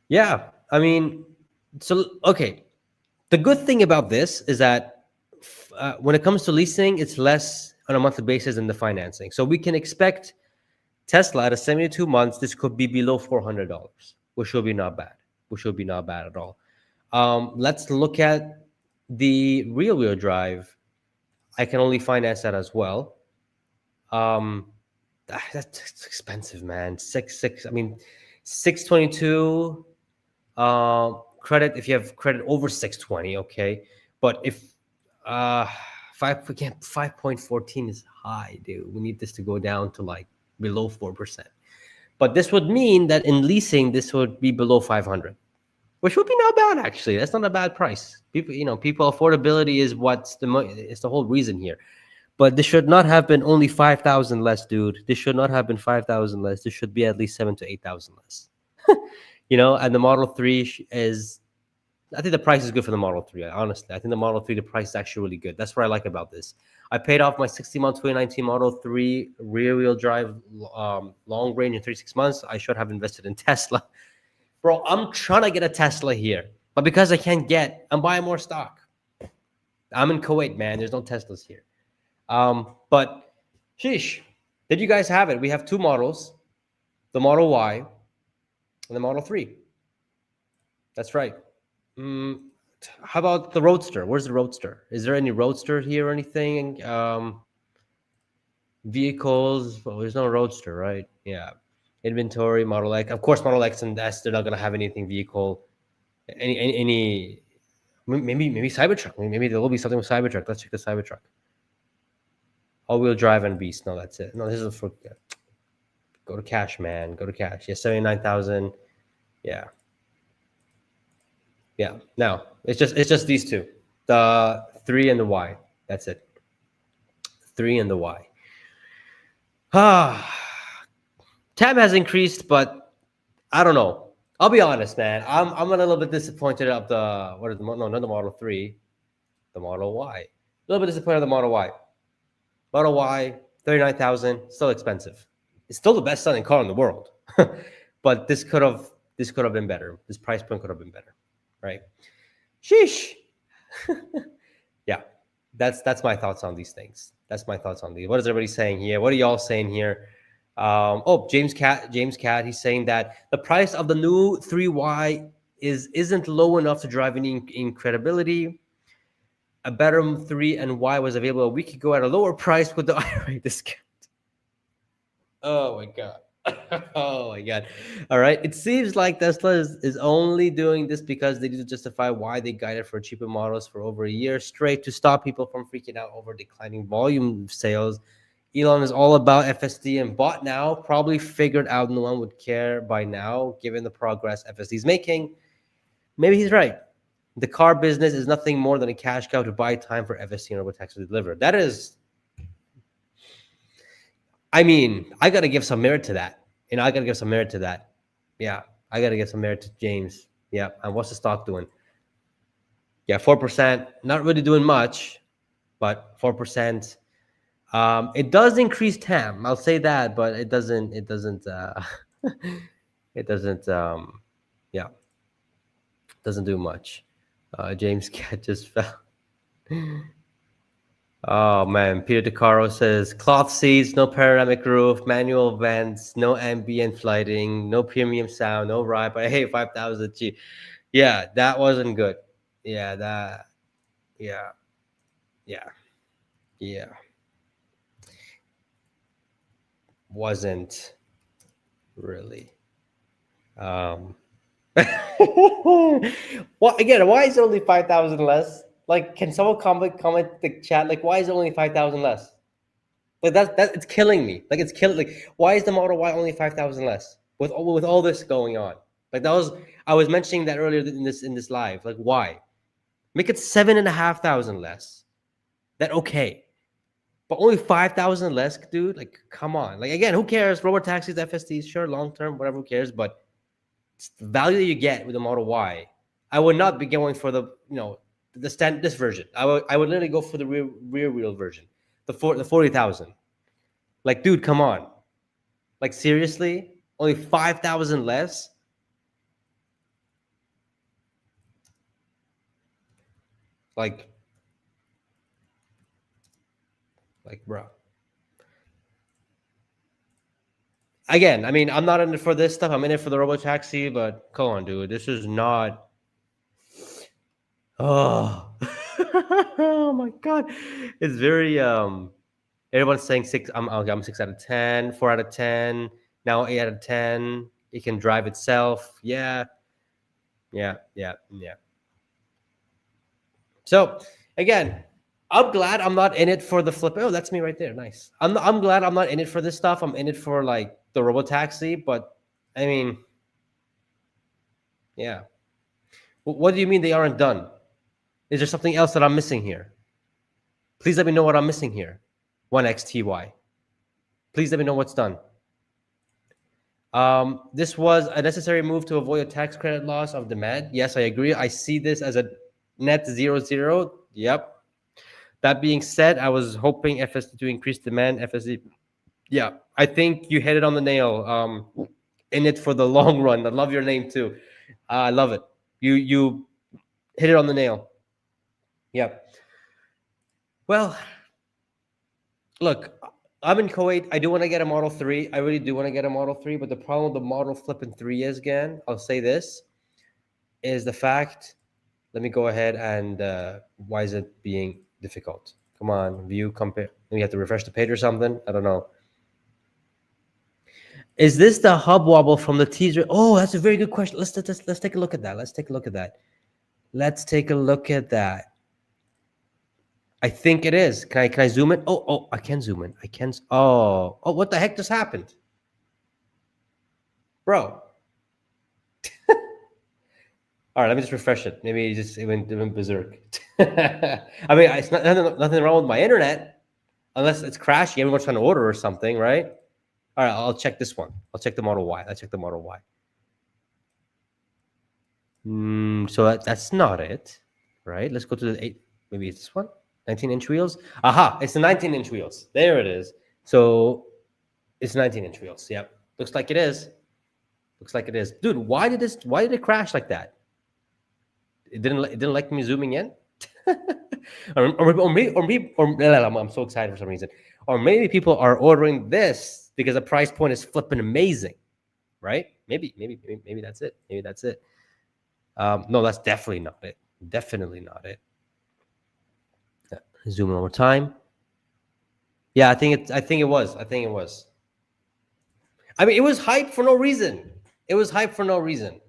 yeah, I mean, okay. The good thing about this is that when it comes to leasing, it's less on a monthly basis than the financing. So we can expect Tesla at a 72 months, this could be below $400, which will be not bad, at all. Let's look at the rear wheel drive. I can only finance that as well. That's expensive, man. I mean, 622 credit if you have credit over 620, okay. But if uh 5.14 is high, dude. We need this to go down to like below 4%. But this would mean that in leasing, this would be below 500, which would be not bad actually. That's not a bad price. People affordability is it's the whole reason here. But this should not have been only 5,000 less, dude. This should not have been 5,000 less. This should be at least 7 to 8,000 less. And the Model 3 is, I think the price is good for the Model 3. Honestly, I think the Model 3, the price is actually really good. That's what I like about this. I paid off my 60-month 2019 Model 3 rear-wheel drive long range in 36 months. I should have invested in Tesla. Bro, I'm trying to get a Tesla here. But because I can't I'm buying more stock. I'm in Kuwait, man. There's no Teslas here. But sheesh, did you guys have it? We have two models, the Model Y and the Model 3. That's right. How about the Roadster? Where's the Roadster? Is there any Roadster here or anything? Vehicles? Well, there's no Roadster, right? Yeah. Inventory, Model X. Of course, Model X and S, they're not going to have anything vehicle. Any maybe Cybertruck. Maybe there will be something with Cybertruck. Let's check the Cybertruck. All-wheel drive and Beast. No, that's it. No, this is for go to cash, man. Go to cash. Yeah, 79,000. Yeah. Yeah. No, it's just these two, the 3 and the Y. That's it. 3 and the Y. TAM has increased, but I don't know. I'll be honest, man. I'm a little bit disappointed of not the Model 3, the Model Y. A little bit disappointed of the Model Y. Model Y, 39,000, still expensive. It's still the best selling car in the world. But this could have been better. This price point could have been better, right? Sheesh. Yeah, that's my thoughts on these things. That's my thoughts on these. What is everybody saying here? What are y'all saying here? James Cat, he's saying that the price of the new 3Y isn't low enough to drive any incredibility. A better 3 and Y was available a week ago at a lower price with the IRA discount. Oh my god. Oh my god. All right. It seems like Tesla is only doing this because they need to justify why they guided for cheaper models for over a year straight to stop people from freaking out over declining volume sales. Elon is all about FSD and bought now, probably figured out no one would care by now, given the progress FSD is making. Maybe he's right. The car business is nothing more than a cash cow to buy time for FSD and robotaxis to deliver. That is, I mean, I got to give some merit to that. I got to give some merit to that. Yeah, I got to give some merit to James. Yeah, and what's the stock doing? Yeah, 4%. Not really doing much, but 4%. It does increase TAM. I'll say that, but it doesn't. It doesn't. It doesn't. Yeah, doesn't do much. James Cat just fell. Oh man, Peter DeCaro says cloth seats, no panoramic roof, manual vents, no ambient lighting, no premium sound, no ride. But hey, 5,000 G. Yeah, that wasn't good. Yeah, yeah, yeah, yeah. Wasn't Really. Um, well, again, why is it only 5,000 less? Like, can someone comment the chat? Like, why is it only 5,000 less? Like that it's killing me. Like it's killing. Like, why is the Model Y only 5,000 less with all this going on? Like that was I was mentioning that earlier in this live. Like, why make it 7,500 less? That okay, but only 5,000 less, dude. Like, come on. Like again, who cares? Robotaxis, FSDs, sure, long term, whatever. Who cares? But it's the value that you get with the Model Y. I would not be going for the this version. I would literally go for the rear wheel version, the 40,000. Like, dude, come on. Like, seriously, only 5,000 less. Like, bro. Again, I mean, I'm not in it for this stuff. I'm in it for the robotaxi, but come on, dude. This is not. Oh, oh my god, it's very Everyone's saying six. I'm 6 out of 10, 4 out of 10. Now 8 out of 10. It can drive itself. Yeah, yeah. So again, I'm glad I'm not in it for the flip. Oh, that's me right there. Nice. I'm glad I'm not in it for this stuff. I'm in it for like the robotaxi. But I mean, yeah. What do you mean they aren't done? Is there something else that I'm missing here? Please let me know what I'm missing here. 1XTY. Please let me know what's done. This was a necessary move to avoid a tax credit loss of demand. Yes, I agree. I see this as a net 0-0. Yep. That being said, I was hoping FSD to increase demand. FSD, yeah, I think you hit it on the nail. In it for the long run. I love your name too. I love it. You hit it on the nail. Yep. Well, look, I'm in Kuwait. I do want to get a Model 3. I really do want to get a Model 3, but the problem with the Model flipping 3 is, again, I'll say this, is the fact, let me go ahead and, why is it being difficult? Come on, view, compare. Maybe you have to refresh the page or something. I don't know. Is this the hub wobble from the teaser? Oh, that's a very good question. Let's take a look at that. Let's take a look at that. Let's take a look at that. I think it is. Can I zoom in? Oh, I can zoom in. I can. Oh, what the heck just happened, bro? All right, let me just refresh it. Maybe it went berserk. I mean, it's nothing wrong with my internet, unless it's crashing. Everyone's trying to order or something, right? All right, I'll check this one. I'll check the Model Y. I'll check the Model Y. So that's not it, right? Let's go to the 8. Maybe it's this one. 19-inch wheels. Aha! It's the 19-inch wheels. There it is. So it's 19-inch wheels. Yep. Looks like it is. Looks like it is. Dude, why did it crash like that? It didn't like me zooming in. I'm so excited for some reason. Or maybe people are ordering this because the price point is flipping amazing, right? Maybe that's it. Maybe that's it. No, that's definitely not it. Definitely not it. Yeah. Zoom in one more time. Yeah, I think it was. I mean, it was hype for no reason. It was hype for no reason.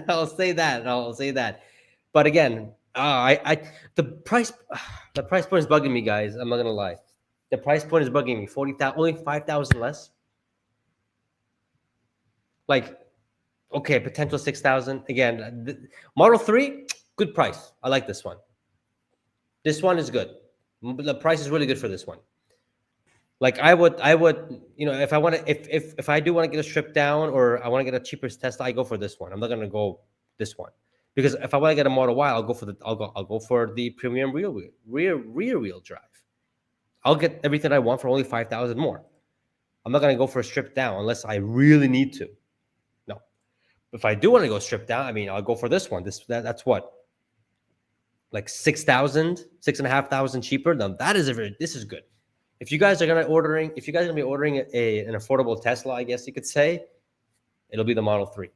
I'll say that. But again, the price point is bugging me, guys. I'm not gonna lie. The price point is bugging me. 40,000, only 5,000 less. Like, okay, potential 6,000. Again, Model 3, good price. I like this one. This one is good. The price is really good for this one. Like I would, if I want to, if I do want to get a stripped down or I want to get a cheaper Tesla, I go for this one. I'm not gonna go this one because if I want to get a Model Y, I'll go for the premium rear wheel drive. I'll get everything I want for only 5,000 more. I'm not gonna go for a stripped down unless I really need to. No, if I do want to go stripped down, I mean, I'll go for this one. That's what, like 6,000, 6,500 cheaper. Now this is good. If you guys are gonna be ordering an affordable Tesla, I guess you could say, it'll be the Model 3.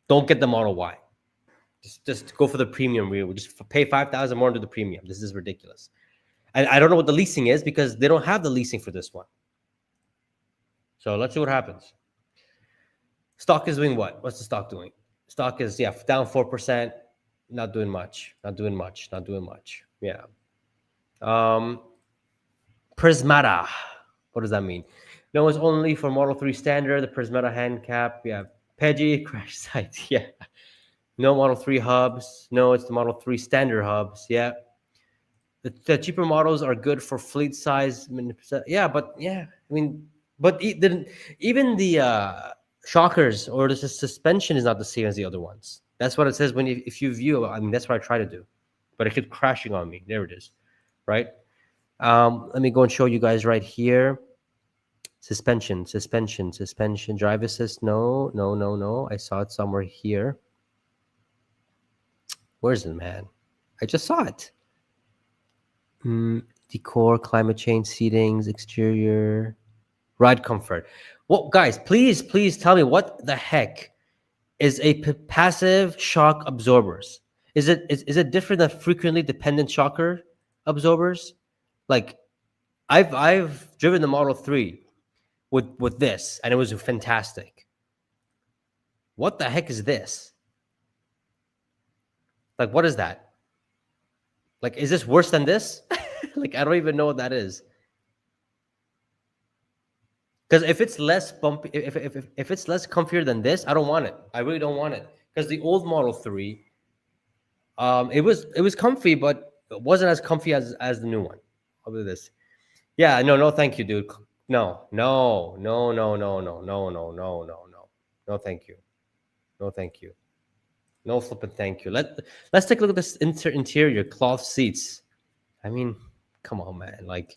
Don't get the Model Y. Just go for the premium rear. Just pay 5,000 more into the premium. This is ridiculous. And I don't know what the leasing is because they don't have the leasing for this one. So let's see what happens. Stock is doing what? What's the stock doing? Stock is down 4%. Not doing much. Not doing much. Not doing much. Yeah. Um, Prismata. What does that mean? No, it's only for Model 3 standard, the Prismata handicap. Yeah. Pejjy crash site. Yeah. No Model 3 hubs. No, it's the Model 3 standard hubs. Yeah. The cheaper models are good for fleet size. Yeah, but yeah, I mean, but even the shockers or the suspension is not the same as the other ones. That's what it says when if you view. I mean, that's what I try to do, but it kept crashing on me. There it is, right? Let me go and show you guys right here. Suspension, suspension, suspension. Drive assist. No, no, no, no. I saw it somewhere here. Where's it, man? I just saw it. Decor, climate change, seatings, exterior, ride comfort. Well, guys, please tell me what the heck is a passive shock absorbers? Is it different than frequently dependent shocker absorbers? Like I've driven the Model 3 with this, and it was fantastic. What the heck is this? Like, what is that? Like, is this worse than this? Like, I don't even know what that is. Because if it's less bumpy, if it's less comfier than this, I don't want it. I really don't want it. Because the old Model 3, it was comfy, but it wasn't as comfy as the new one. I'll do this. Yeah, no, thank you, dude. No, no, no, no, no, no, no, no, no, no, no. No, thank you. No, thank you. No flipping thank you. Let's take a look at this interior cloth seats. I mean, come on, man. Like,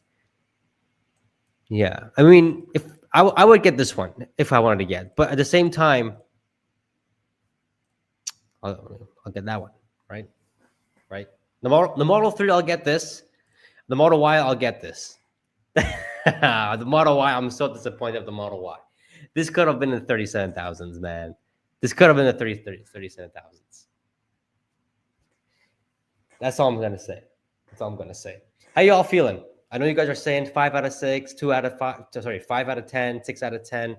yeah. I mean, if I would get this one if I wanted to get, but at the same time, I'll get that one, right? Right. The Model 3, I'll get this. The Model Y, I'll get this. The Model Y, I'm so disappointed of the Model Y. This could have been in the 37,000s, man. This could have been the 37,000s. That's all I'm gonna say. That's all I'm gonna say. How you all feeling? I know you guys are saying 5 out of 6, 2 out of 5. Sorry, 5 out of 10, 6 out of 10.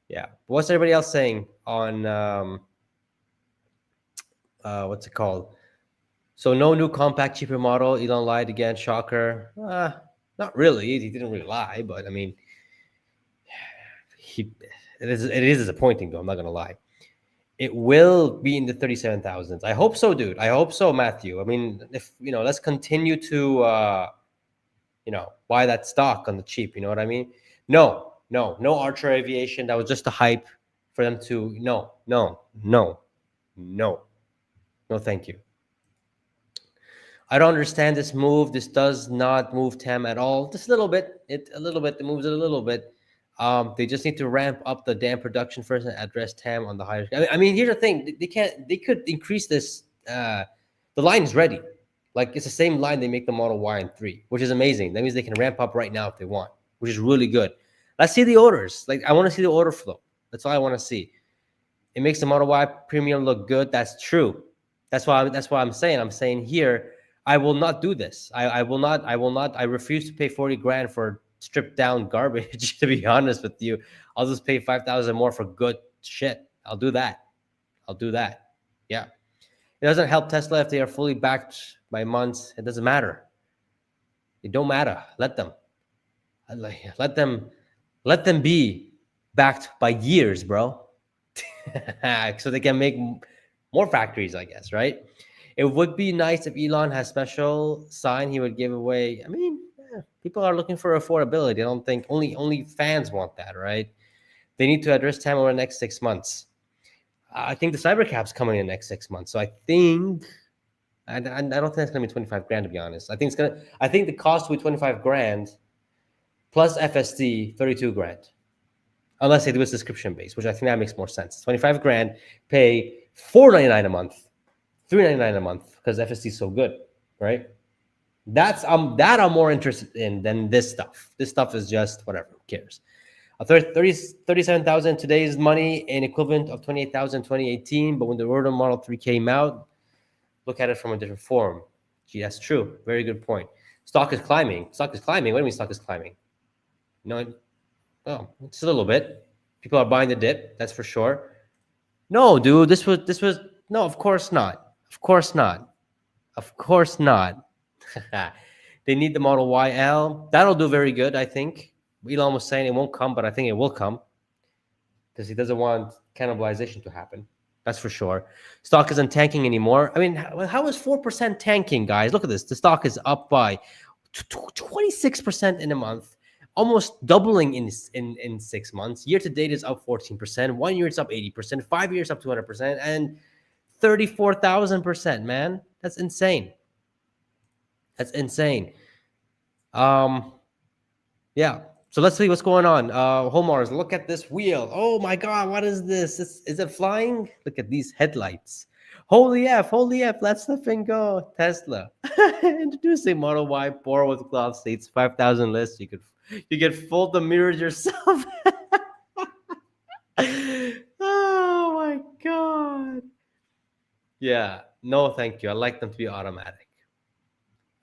Yeah. What's everybody else saying on what's it called? So no new compact, cheaper model. Elon lied again. Shocker. Not really. He didn't really lie, but I mean, it is disappointing though. I'm not gonna lie. It will be in the 37,000s. I hope so, dude. I hope so, Matthew. I mean, if let's continue to buy that stock on the cheap. You know what I mean? No Archer Aviation. That was just a hype for them to no, thank you. I don't understand this move. This does not move TEM at all. Just a little bit. It moves it a little bit. They just need to ramp up the damn production first and address TAM on the higher. I mean, here's the thing: they could increase this. The line is ready. Like it's the same line they make the Model Y and 3, which is amazing. That means they can ramp up right now if they want, which is really good. Let's see the orders. Like I want to see the order flow. That's all I want to see. It makes the Model Y premium look good. That's true. That's why I'm saying. I'm saying here, I will not do this. I will not. I refuse to pay 40 grand for stripped down garbage. To be honest with you, I'll just pay 5,000 more for good shit. I'll do that. Yeah. It doesn't help Tesla if they are fully backed by months. It doesn't matter. It don't matter. Let them be backed by years, bro. So they can make more factories, I guess, right? It would be nice if Elon has special sign he would give away. I mean, people are looking for affordability. I don't think only fans want that, right? They need to address TAM over the next 6 months. I think the Cybercap's coming in the next 6 months. So I think, I don't think it's gonna be 25 grand to be honest. I think the cost will be 25 grand plus FSD 32 grand, unless they do a subscription base, which I think that makes more sense. 25 grand, pay $4.99 a month, $3.99 a month because FSD is so good, right? That I'm more interested in than this stuff. This stuff is just whatever. Who cares? 37,000 today's money, an equivalent of 28,000 2018. But when the Rotom Model 3 came out, look at it from a different form. Gee, that's true. Very good point. Stock is climbing. What do you mean stock is climbing? No, oh, it's a little bit. People are buying the dip. That's for sure. No, dude, this was no. Of course not. Of course not. Of course not. They need the Model YL. That'll do very good, I think. Elon was saying it won't come, but I think it will come because he doesn't want cannibalization to happen. That's for sure. Stock isn't tanking anymore. I mean, how is 4% tanking, guys? Look at this. The stock is up by 26% in a month, almost doubling in 6 months. Year to date is up 14%. 1 year it's up 80%. 5 years up 200%, and 34,000%. Man, that's insane. That's insane. Um, yeah. So let's see what's going on. Homars, look at this wheel. Oh my God, what is this? Is it flying? Look at these headlights. Holy F, let's the thing go. Tesla. Introducing Model Y Power with cloth seats, 5,000 less. You could fold the mirrors yourself. Oh my God. Yeah, no, thank you. I like them to be automatic.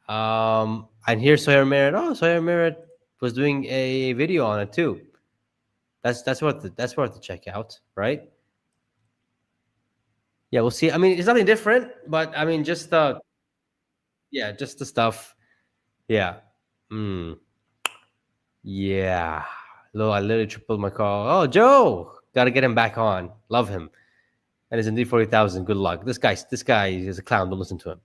And here's Sawyer Merritt. Oh, Sawyer Merritt was doing a video on it too. That's worth the check out, right? Yeah, we'll see. I mean, it's nothing different, but I mean, just just the stuff. Yeah. Mm. Yeah. I literally tripled my call. Oh, Joe, got to get him back on. Love him. And it's indeed 40,000. Good luck. This guy is a clown. Don't listen to him.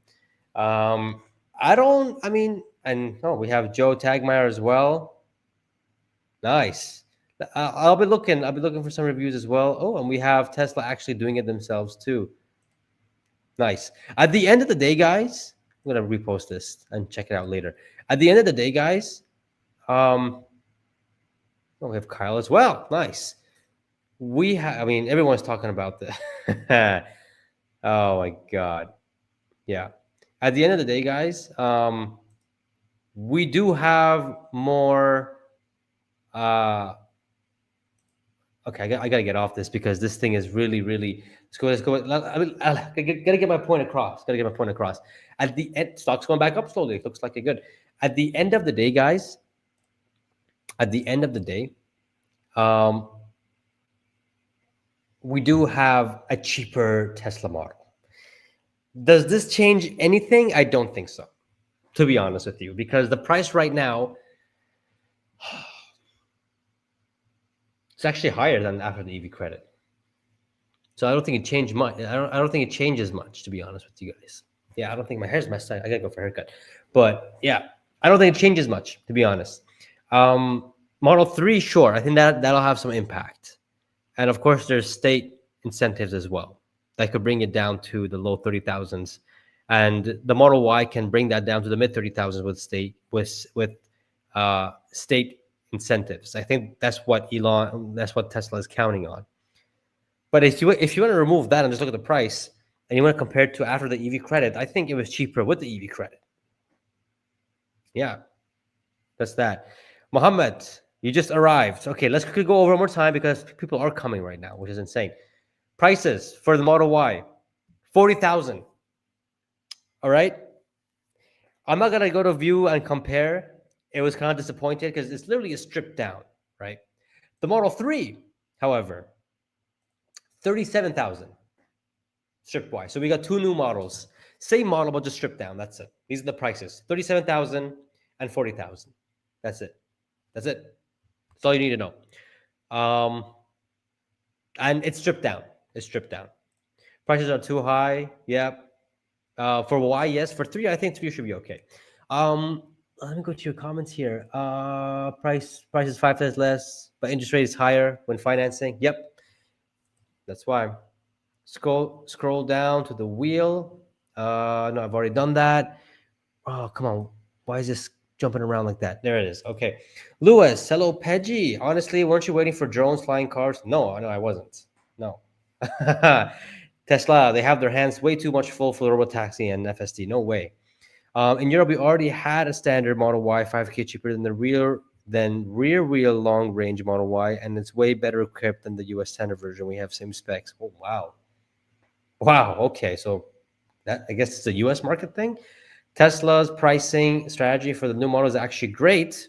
I don't. I mean, and we have Joe Tagmeyer as well. Nice. I'll be looking. I'll be looking for some reviews as well. Oh, and we have Tesla actually doing it themselves too. Nice. At the end of the day, guys, I'm gonna repost this and check it out later. At the end of the day, guys, we have Kyle as well. Nice. I mean, everyone's talking about the. Oh my God. Yeah. At the end of the day, guys, we do have more. Okay, I gotta get off this because this thing is really, really. Let's go. I gotta get my point across. At the end, stock's going back up slowly. It looks like it good. At the end of the day, guys. At the end of the day, we do have a cheaper Tesla model. Does this change anything? I don't think so, to be honest with you, because the price right now it's actually higher than after the EV credit. So I don't think it changed much. I don't think it changes much, to be honest with you guys. Yeah, I don't think my hair's messed up. I gotta go for a haircut. But yeah, I don't think it changes much, to be honest. Model 3, sure. I think that'll have some impact. And of course, there's state incentives as well that could bring it down to the low 30,000s. And the Model Y can bring that down to the mid 30,000s with state incentives. I think that's what Tesla is counting on. But if you want to remove that and just look at the price and you want to compare it to after the EV credit, I think it was cheaper with the EV credit. Yeah, that's that. Mohammed, you just arrived. Okay, let's quickly go over one more time because people are coming right now, which is insane. Prices for the Model Y, 40,000. All right. I'm not gonna go to view and compare. It was kind of disappointed because it's literally a stripped down, right? The Model 3, however, 37,000 stripped Y. So we got two new models, same model but just stripped down. That's it. These are the prices: 37,000 and 40,000. That's it. That's all you need to know. And it's stripped down. Prices are too high. Yep. For Y, yes. For 3, I think 3 should be okay. Let me go to your comments here. Price is 5 times less, but interest rate is higher when financing. Yep. That's why. Scroll down to the wheel. No, I've already done that. Oh, come on. Why is this jumping around like that? There it is. Okay. Lewis, hello, Pejjy. Honestly, weren't you waiting for drones, flying cars? No, I wasn't. No. Tesla, they have their hands way too much full for the robotaxi and FSD. No way. In Europe, we already had a standard Model Y 5K cheaper than the rear wheel long range Model Y, and it's way better equipped than the US standard version. We have same specs. Oh wow. Okay, so that, I guess, it's a US market thing. Tesla's pricing strategy for the new model is actually great.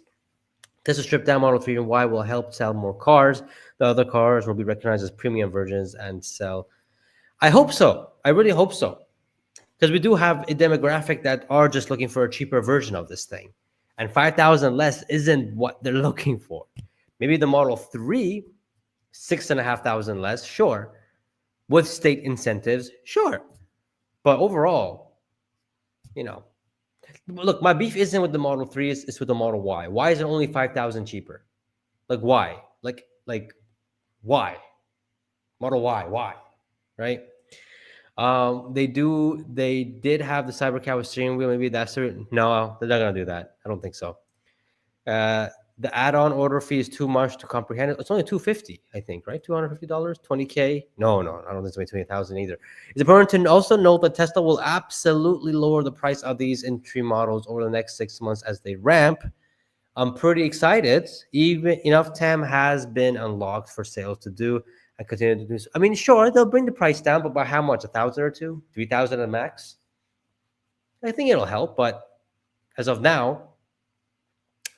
Tesla stripped down Model 3 and Y will help sell more cars. The other cars will be recognized as premium versions and sell. I hope so. I really hope so. Because we do have a demographic that are just looking for a cheaper version of this thing. And 5,000 less isn't what they're looking for. Maybe the Model 3, 6,500 less, sure. With state incentives, sure. But overall, you know, look, my beef isn't with the Model 3, it's with the Model Y. Why is it only 5,000 cheaper? Like, why? Like, why? Model Y, why? Right? They did have the Cybercat with steering wheel. Maybe that's it. No, they're not gonna do that. I don't think so. The add-on order fee is too much to comprehend. It's only $250, I think, right? $250, $20K. No, I don't think it's only 20,000 either. It's important to also note that Tesla will absolutely lower the price of these entry models over the next 6 months as they ramp. I'm pretty excited. Even enough TAM has been unlocked for sales to do and continue to do so. I mean, sure, they'll bring the price down, but by how much? 1,000 or two? 3,000 at max? I think it'll help, but as of now,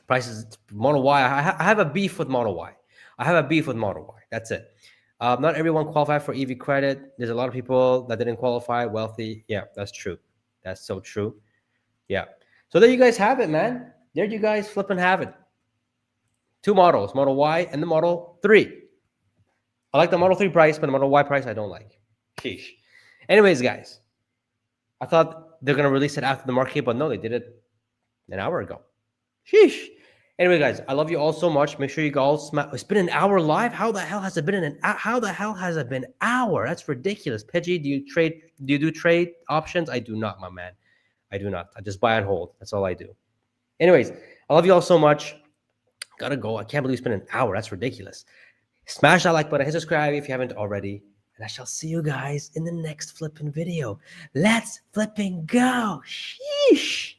prices Model Y. I have a beef with Model Y. I have a beef with Model Y. That's it. Not everyone qualified for EV credit. There's a lot of people that didn't qualify. Wealthy. Yeah, that's true. That's so true. Yeah. So there you guys have it, man. There you guys flipping have it. Two models, Model Y and the Model 3. I like the Model 3 price, but the Model Y price I don't like. Sheesh. Anyways, guys, I thought they're going to release it after the market, but no, they did it an hour ago. Sheesh. Anyway, guys, I love you all so much. Make sure you all smash. It's been an hour live. How the hell has it been how the hell has it been an hour? That's ridiculous. Pejjy, do you do trade options? I do not, my man. I do not. I just buy and hold. That's all I do. Anyways, I love you all so much. Gotta go. I can't believe it's been an hour. That's ridiculous. Smash that like button, hit subscribe if you haven't already. And I shall see you guys in the next flipping video. Let's flipping go. Sheesh.